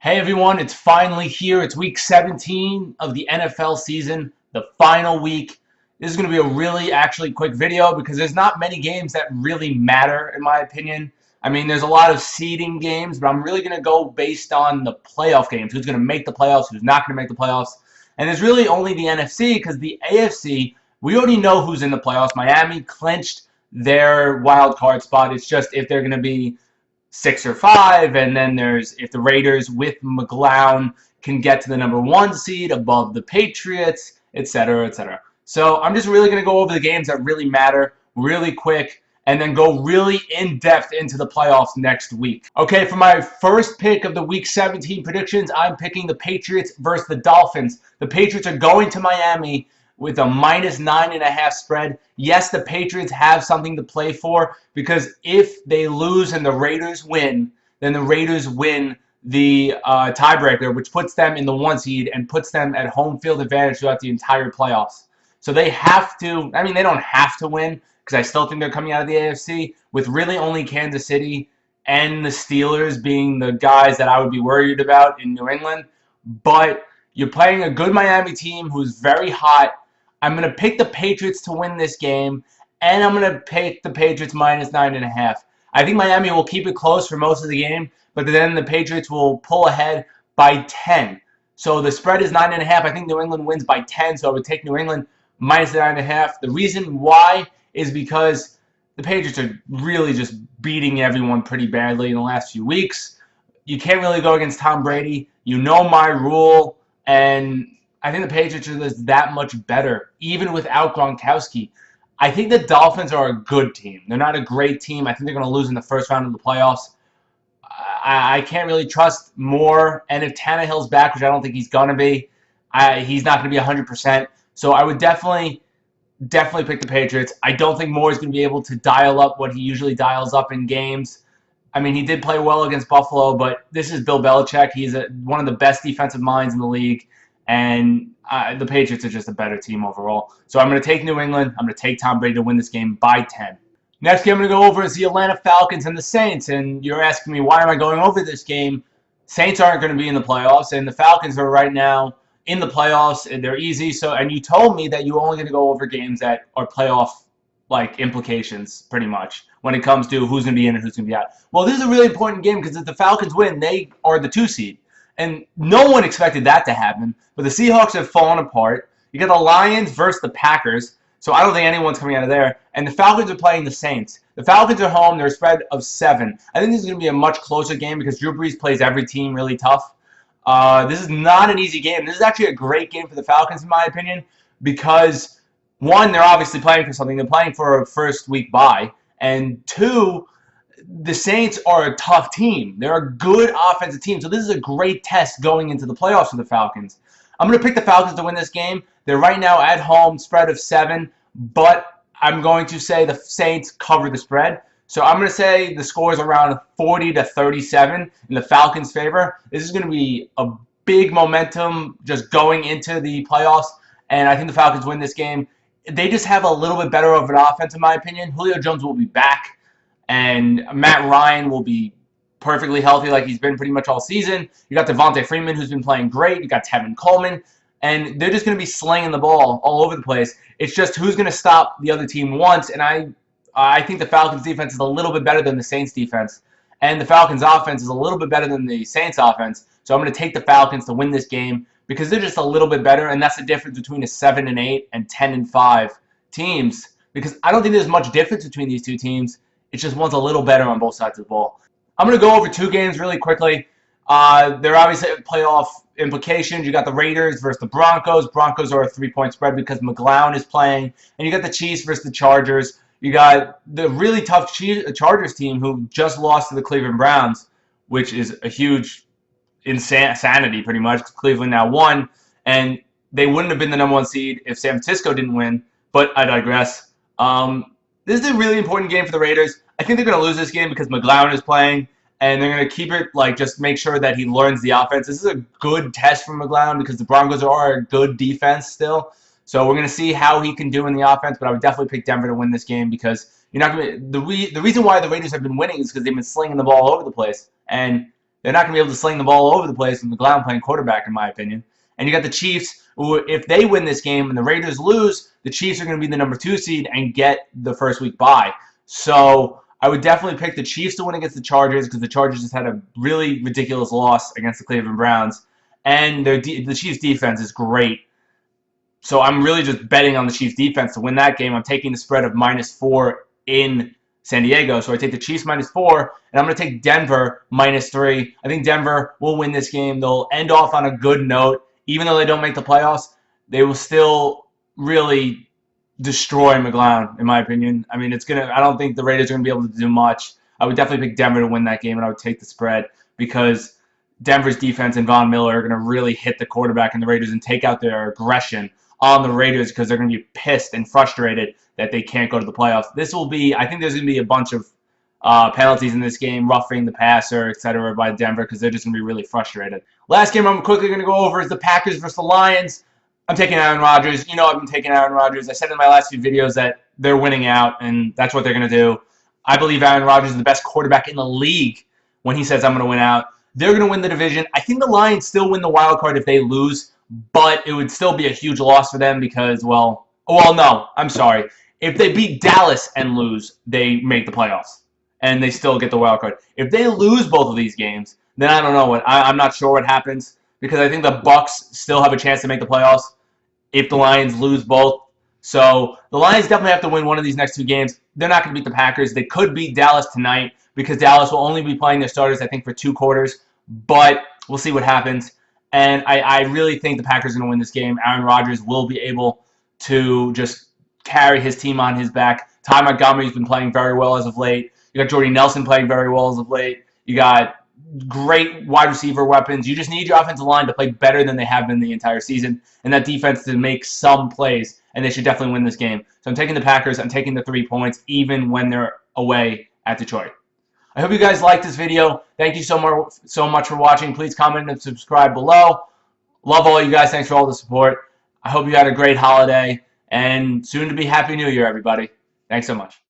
Hey everyone, it's finally here. It's week 17 of the NFL season, the final week. This is going to be a really actually quick video because there's not many games that really matter in my opinion. I mean, there's a lot of seeding games, but I'm really going to go based on the playoff games. Who's going to make the playoffs, who's not going to make the playoffs. And there's really only the NFC because the AFC, we already know who's in the playoffs. Miami clinched their wild card spot. It's just if they're going to be 6 or 5, and then there's if the Raiders with McClown can get to the #1 seed above the Patriots, etc., etc. So I'm just really going to go over the games that really matter really quick and then go really in-depth into the playoffs next week. Okay, for my first pick of the Week 17 predictions, I'm picking the Patriots versus the Dolphins. The Patriots are going to Miami with a -9.5 spread. Yes, the Patriots have something to play for because if they lose and the Raiders win, then the Raiders win the tiebreaker, which puts them in the 1 seed and puts them at home field advantage throughout the entire playoffs. So they have to, I mean, they don't have to win because I still think they're coming out of the AFC with really only Kansas City and the Steelers being the guys that I would be worried about in New England. But you're playing a good Miami team who's very hot. I'm going to pick the Patriots to win this game, and I'm going to pick the Patriots -9.5. I think Miami will keep it close for most of the game, but then the Patriots will pull ahead by 10. So the spread is 9.5. I think New England wins by 10, so I would take New England -9.5. The reason why is because the Patriots are really just beating everyone pretty badly in the last few weeks. You can't really go against Tom Brady. You know my rule, and I think the Patriots are just that much better, even without Gronkowski. I think the Dolphins are a good team. They're not a great team. I think they're going to lose in the first round of the playoffs. I can't really trust Moore, and if Tannehill's back, which I don't think he's going to be, he's not going to be 100%. So I would definitely pick the Patriots. I don't think Moore is going to be able to dial up what he usually dials up in games. I mean, he did play well against Buffalo, but this is Bill Belichick. He's one of the best defensive minds in the league. And the Patriots are just a better team overall. So I'm going to take New England. I'm going to take Tom Brady to win this game by 10. Next game I'm going to go over is the Atlanta Falcons and the Saints. And you're asking me, why am I going over this game? Saints aren't going to be in the playoffs, and the Falcons are right now in the playoffs, and they're easy. And you told me that you're only going to go over games that are playoff-like implications, pretty much, when it comes to who's going to be in and who's going to be out. Well, this is a really important game because if the Falcons win, they are the 2 seed. And no one expected that to happen. But the Seahawks have fallen apart. You got the Lions versus the Packers. So I don't think anyone's coming out of there. And the Falcons are playing the Saints. The Falcons are home. They're a spread of 7. I think this is going to be a much closer game because Drew Brees plays every team really tough. This is not an easy game. This is actually a great game for the Falcons, in my opinion, because, 1, they're obviously playing for something. They're playing for a first week bye. And 2, the Saints are a tough team. They're a good offensive team. So this is a great test going into the playoffs for the Falcons. I'm going to pick the Falcons to win this game. They're right now at home, spread of 7. But I'm going to say the Saints cover the spread. So I'm going to say the score is around 40-37 in the Falcons' favor. This is going to be a big momentum just going into the playoffs. And I think the Falcons win this game. They just have a little bit better of an offense, in my opinion. Julio Jones will be back. And Matt Ryan will be perfectly healthy like he's been pretty much all season. You got Devontae Freeman, who's been playing great. You got Tevin Coleman. And they're just going to be slinging the ball all over the place. It's just who's going to stop the other team once. And I think the Falcons' defense is a little bit better than the Saints' defense. And the Falcons' offense is a little bit better than the Saints' offense. So I'm going to take the Falcons to win this game because they're just a little bit better. And that's the difference between a 7-8 and 10-5 teams. Because I don't think there's much difference between these two teams. It's just one's a little better on both sides of the ball. I'm going to go over 2 games really quickly. They're obviously playoff implications. You got the Raiders versus the Broncos. Broncos are a 3-point spread because McClown is playing. And you got the Chiefs versus the Chargers. You got the really tough Chargers team who just lost to the Cleveland Browns, which is a huge insanity pretty much. Cleveland now won. And they wouldn't have been the #1 seed if San Francisco didn't win. But I digress. This is a really important game for the Raiders. I think they're going to lose this game because McClown is playing, and they're going to keep it, just make sure that he learns the offense. This is a good test for McClown because the Broncos are a good defense still. So we're going to see how he can do in the offense, but I would definitely pick Denver to win this game because you're not going to. The reason why the Raiders have been winning is because they've been slinging the ball all over the place, and They're not going to be able to sling the ball all over the place with McClown playing quarterback, in my opinion. And you got the Chiefs, who, if they win this game and the Raiders lose, the Chiefs are going to be the number 2 seed and get the first week bye. So I would definitely pick the Chiefs to win against the Chargers because the Chargers just had a really ridiculous loss against the Cleveland Browns. And the Chiefs' defense is great. So I'm really just betting on the Chiefs' defense to win that game. I'm taking the spread of -4 in San Diego. So I take the Chiefs -4, and I'm going to take Denver -3. I think Denver will win this game. They'll end off on a good note. Even though they don't make the playoffs, they will still really destroy McClown, in my opinion. I mean, I don't think the Raiders are going to be able to do much. I would definitely pick Denver to win that game, and I would take the spread because Denver's defense and Von Miller are going to really hit the quarterback and the Raiders and take out their aggression on the Raiders because they're going to be pissed and frustrated that they can't go to the playoffs. I think there's going to be a bunch of penalties in this game, roughing the passer, etc. by Denver because they're just going to be really frustrated. Last game I'm quickly going to go over is the Packers versus the Lions. I'm taking Aaron Rodgers. You know I've been taking Aaron Rodgers. I said in my last few videos that they're winning out, and that's what they're going to do. I believe Aaron Rodgers is the best quarterback in the league when he says I'm going to win out. They're going to win the division. I think the Lions still win the wild card if they lose, but it would still be a huge loss for them because, no, I'm sorry. If they beat Dallas and lose, they make the playoffs, and they still get the wild card. If they lose both of these games, then I don't know I'm not sure what happens because I think the Bucks still have a chance to make the playoffs if the Lions lose both. So the Lions definitely have to win one of these next 2 games. They're not going to beat the Packers. They could beat Dallas tonight because Dallas will only be playing their starters, I think, for 2 quarters. But we'll see what happens. And I really think the Packers are going to win this game. Aaron Rodgers will be able to just carry his team on his back. Ty Montgomery's been playing very well as of late. You got Jordy Nelson playing very well as of late. You got great wide receiver weapons. You just need your offensive line to play better than they have been the entire season, and that defense to make some plays, and they should definitely win this game. So I'm taking the Packers. I'm taking the 3 points, even when they're away at Detroit. I hope you guys liked this video. Thank you so much for watching. Please comment and subscribe below. Love all you guys. Thanks for all the support. I hope you had a great holiday, and soon to be Happy New Year, everybody. Thanks so much.